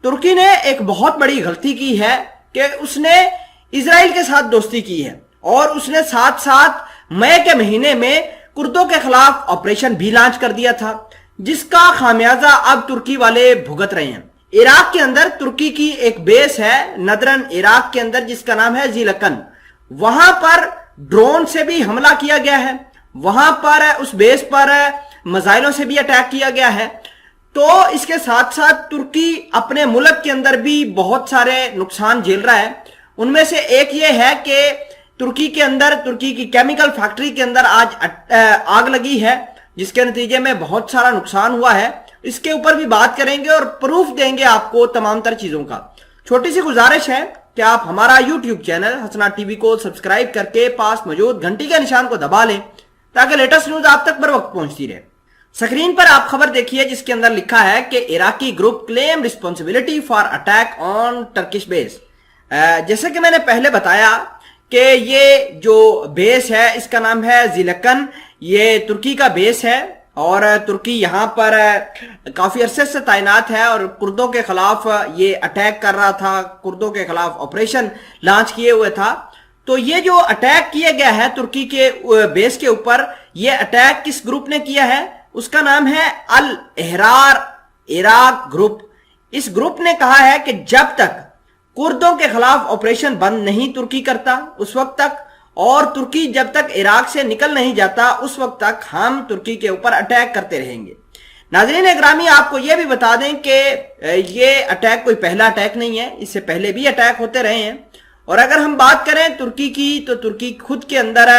तुर्की ने एक बहुत बड़ी गलती की है कि उसने इजराइल के साथ दोस्ती की है और उसने साथ साथ मई के महीने में कुर्दों के खिलाफ ऑपरेशन भी लॉन्च कर दिया था, जिसका खामियाजा अब तुर्की वाले भुगत रहे हैं। इराक के अंदर तुर्की की एक बेस है नदरन इराक के अंदर जिसका नाम है ज़िलकन। वहां पर ड्रोन से भी हमला किया गया है, वहां पर उस बेस पर मिसाइलों से भी अटैक किया गया है। तो इसके साथ साथ तुर्की अपने मुल्क के अंदर भी बहुत सारे नुकसान झेल रहा है। उनमें से एक ये है कि तुर्की के अंदर तुर्की की केमिकल फैक्ट्री के अंदर आज आग लगी है, जिसके नतीजे में बहुत सारा नुकसान हुआ है। इसके ऊपर भी बात करेंगे और प्रूफ देंगे आपको तमाम तर चीजों का। छोटी सी गुजारिश है कि आप हमारा यूट्यूब चैनल हसना टीवी को सब्सक्राइब करके पास मौजूद घंटी के निशान को दबा लें ताकि लेटेस्ट न्यूज आप तक बर वक्त पहुंचती रहे। स्क्रीन पर आप खबर देखिए जिसके अंदर लिखा है कि Iraqi group claim responsibility for attack on Turkish base. जैसे कि मैंने पहले बताया कि ये जो बेस है इसका नाम है ज़िलकन। ये तुर्की का बेस है और तुर्की यहाँ पर काफी अरसे से तैनात है और कुर्दों के खिलाफ ये अटैक कर रहा था, कुर्दों के खिलाफ ऑपरेशन लॉन्च किए हुए था। तो ये जो अटैक किया गया है तुर्की के बेस के ऊपर, ये अटैक किस ग्रुप ने किया है? उसका नाम है अल एहरार इराक ग्रुप। इस ग्रुप ने कहा है कि जब तक कुर्दों के खिलाफ ऑपरेशन बंद नहीं तुर्की करता उस वक्त तक, और तुर्की जब तक इराक से निकल नहीं जाता उस वक्त तक हम तुर्की के ऊपर अटैक करते रहेंगे। नाज़रीन इकरामी, आपको यह भी बता दें कि ये अटैक कोई पहला अटैक नहीं है, इससे पहले भी अटैक होते रहे हैं। और अगर हम बात करें तुर्की की, तो तुर्की खुद के अंदर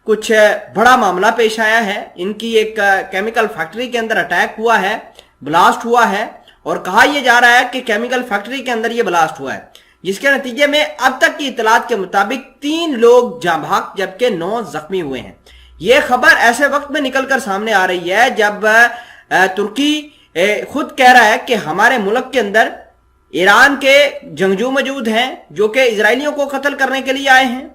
कुछ बड़ा मामला पेश आया है। इनकी एक केमिकल फैक्ट्री के अंदर अटैक हुआ है, ब्लास्ट हुआ है, और कहा यह जा रहा है कि केमिकल फैक्ट्री के अंदर यह ब्लास्ट हुआ है, जिसके नतीजे में अब तक की इतलात के मुताबिक 3 लोग जाँ भाग जबकि 9 जख्मी हुए हैं। यह खबर ऐसे वक्त में निकलकर सामने आ रही है जब तुर्की खुद कह रहा है कि हमारे मुल्क के अंदर ईरान के जंगजू मौजूद हैं जो कि इजरायलियों को कत्ल करने के लिए आए हैं।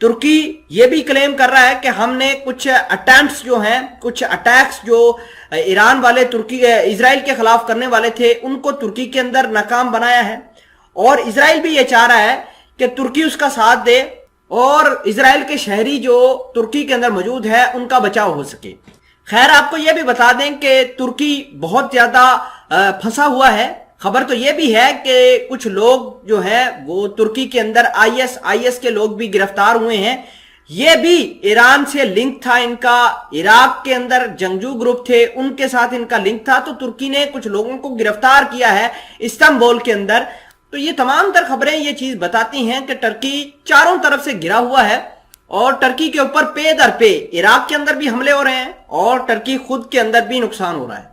तुर्की ये भी क्लेम कर रहा है कि हमने कुछ अटेम्प्ट्स जो हैं, कुछ अटैक्स जो ईरान वाले इजराइल के खिलाफ करने वाले थे, उनको तुर्की के अंदर नाकाम बनाया है। और इजराइल भी ये चाह रहा है कि तुर्की उसका साथ दे और इजराइल के शहरी जो तुर्की के अंदर मौजूद है उनका बचाव हो सके। खैर, आपको यह भी बता दें कि तुर्की बहुत ज्यादा फंसा हुआ है। खबर तो यह भी है कि कुछ लोग जो हैं वो तुर्की के अंदर आईएस के लोग भी गिरफ्तार हुए हैं। ये भी ईरान से लिंक था इनका, इराक के अंदर जंगजू ग्रुप थे उनके साथ इनका लिंक था। तो तुर्की ने कुछ लोगों को गिरफ्तार किया है इस्तांबुल के अंदर। तो ये तमाम तर खबरें ये चीज बताती हैं कि टर्की चारों तरफ से घिरा हुआ है और टर्की के ऊपर पे दर पे इराक के अंदर भी हमले हो रहे हैं और टर्की खुद के अंदर भी नुकसान हो रहा है।